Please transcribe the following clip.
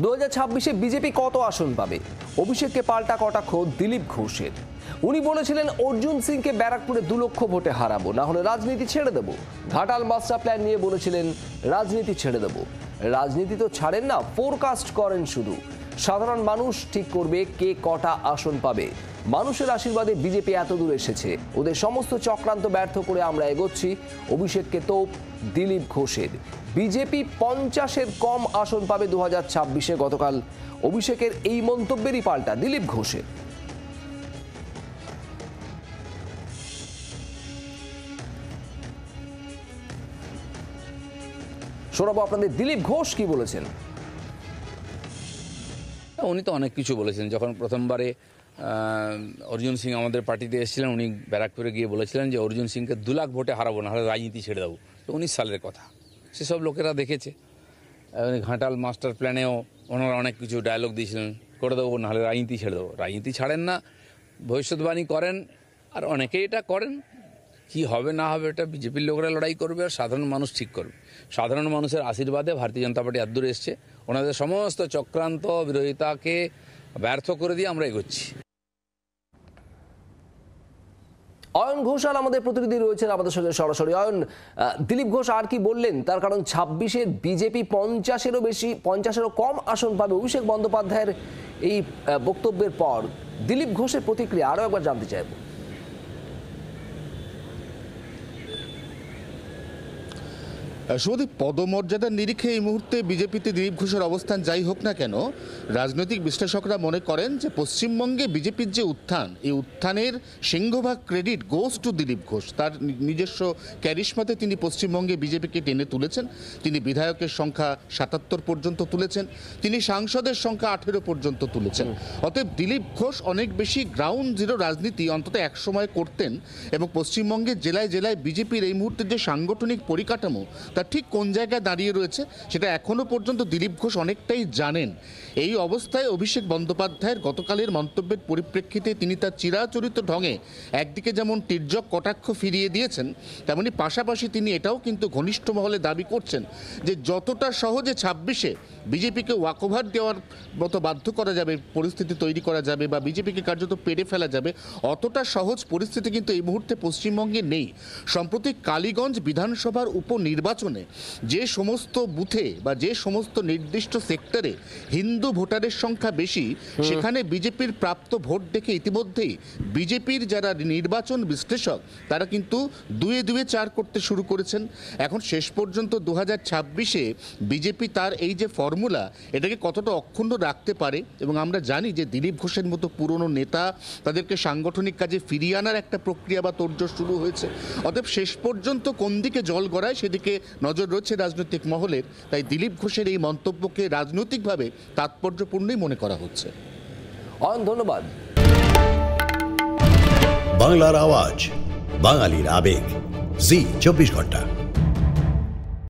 2026-এ BJP কত আসন পাবে? অভিষেককে পাল্টা কটাক্ষ দিলীপ ঘোষের। উনি বলেছিলেন অর্জুন সিংকে ব্যারাকপুরে 2 লক্ষ ভোটে হারাবো, না হলে রাজনীতি ছেড়ে দেব। ঘাটাল মাস্টার প্ল্যান নিয়ে বলেছিলেন রাজনীতি ছেড়ে দেব। রাজনীতি তো ছাড়েন না, ফোরকাস্ট করেন শুধু। সাধারণ মানুষ ঠিক করবে কে কটা আসন পাবে। মানুষের আশীর্বাদে বিজেপি এত দূর এসেছে। ওদের সমস্ত চক্রান্ত ব্যর্থ করে আমরা এগোচ্ছি। অভিষেককে তোপ দিলীপ ঘোষের। বিজেপি 50-এর কম আসন পাবে 2026-এ। গতকাল অভিষেকের এই মন্তব্যেরই পাল্টা দিলীপ ঘোষের। শোনাবো আপনাদের দিলীপ ঘোষ কি বলেছেন। উনি তো অনেক কিছু বলেছেন। যখন প্রথমবারে অর্জুন সিং আমাদের পার্টিতে এসেছিলেন, উনি ব্যারাকপুরে গিয়ে বলেছিলেন যে অর্জুন সিংকে 2 লাখ ভোটে হারাবো, না হলে রাজনীতি ছেড়ে দেবো। তো 19 সালের কথা, সেসব লোকেরা দেখেছে। ঘাটাল মাস্টার প্ল্যানেও ওনারা অনেক কিছু ডায়লগ দিয়েছিলেন, করে দেবো না হলে রাজনীতি ছেড়ে দেবো। রাজনীতি ছাড়েন না, ভবিষ্যৎবাণী করেন, আর অনেকেই এটা করেন। কি হবে না হবে এটা বিজেপির লোকেরা লড়াই করবে, আর সাধারণ মানুষ ঠিক করবে। সাধারণ মানুষের আশীর্বাদে ভারতীয় জনতা পার্টি এত দূরে এসছে। ওনাদের সমস্ত চক্রান্ত বিরোধিতাকে ব্যর্থ করে দিয়ে আমরা এগোচ্ছি। অয়ন ঘোষাল আমাদের প্রতিনিধি রয়েছেন আমাদের সঙ্গে সরাসরি। অয়ন, দিলীপ ঘোষ আর কি বললেন? তার কারণ 26-এ বিজেপি 50-এরও বেশি, 50-এরও কম আসন পাবে। অভিষেক বন্দ্যোপাধ্যায়ের এই বক্তব্যের পর দিলীপ ঘোষের প্রতিক্রিয়া আরও একবার জানতে চাইব। শুধু পদমর্যাদার নিরিখে এই মুহূর্তে বিজেপিতে দিলীপ ঘোষের অবস্থান যাই হোক না কেন, রাজনৈতিক বিশ্লেষকরা মনে করেন যে পশ্চিমবঙ্গে বিজেপির যে উত্থান, এই উত্থানের সিংহভাগ credit goes to Dilip Ghosh. তার নিজস্ব ক্যারিশমাতে তিনি পশ্চিমবঙ্গে বিজেপিকে টেনে তুলেছেন। তিনি বিধায়কের সংখ্যা 77 পর্যন্ত তুলেছেন, তিনি সাংসদের সংখ্যা 18 পর্যন্ত তুলেছেন। অতএব দিলীপ ঘোষ অনেক বেশি গ্রাউন্ড জিরো রাজনীতি অন্তত এক সময় করতেন, এবং পশ্চিমবঙ্গের জেলায় জেলায় বিজেপির এই মুহূর্তে যে সাংগঠনিক পরিকাঠামো তার ঠিক কোন জায়গায় দাঁড়িয়ে রয়েছে সেটা এখনো পর্যন্ত দিলীপ ঘোষ অনেকটাই জানেন। এই অবস্থায় অভিষেক বন্দ্যোপাধ্যায়ের গতকালের মন্তব্যের পরিপ্রেক্ষিতে তিনি তার চিরাচরিত ঢঙে একদিকে যেমন তির্যক কটাক্ষ ফিরিয়ে দিয়েছেন, তেমনি পাশাপাশি তিনি এটাও কিন্তু ঘনিষ্ঠ মহলে দাবি করছেন যে যতটা সহজে 26-এ বিজেপিকে ওয়াকওভার দেওয়ার মতো বাধ্য করা যাবে, পরিস্থিতি তৈরি করা যাবে, বা বিজেপিকে কার্যত পেরে ফেলা যাবে, অতটা সহজ পরিস্থিতি কিন্তু এই মুহূর্তে পশ্চিমবঙ্গে নেই। সম্প্রতি কালীগঞ্জ বিধানসভার উপনির্বাচনে যে সমস্ত বুথে বা যে সমস্ত নির্দিষ্ট সেক্টরে হিন্দু ভোটারের সংখ্যা বেশি, সেখানে বিজেপির প্রাপ্ত ভোট দেখে ইতিমধ্যেই বিজেপির যারা নির্বাচন বিশ্লেষক তারা কিন্তু 2-2 4 করতে শুরু করেছেন। এখন শেষ পর্যন্ত 2026-এ বিজেপি তার এই যে ফর্মুলা, এটাকে কতটা অক্ষুণ্ণ রাখতে পারে। এবং আমরা জানি যে দিলীপ ঘোষের মতো পুরনো নেতা, তাদেরকে সাংগঠনিক কাজে ফিরিয়ে আনার একটা প্রক্রিয়া বা তোড়জোড় শুরু হয়েছে। অতএব শেষ পর্যন্ত কোন দিকে জল গড়ায় সেদিকে নজর রয়েছে রাজনৈতিক মহলের। তাই দিলীপ ঘোষের এই মন্তব্যকে রাজনৈতিকভাবে তাৎপর্যপূর্ণই মনে করা হচ্ছে। ধন্যবাদ। বাংলার আওয়াজ, বাঙালির আবেগ, জি 24 ঘন্টা।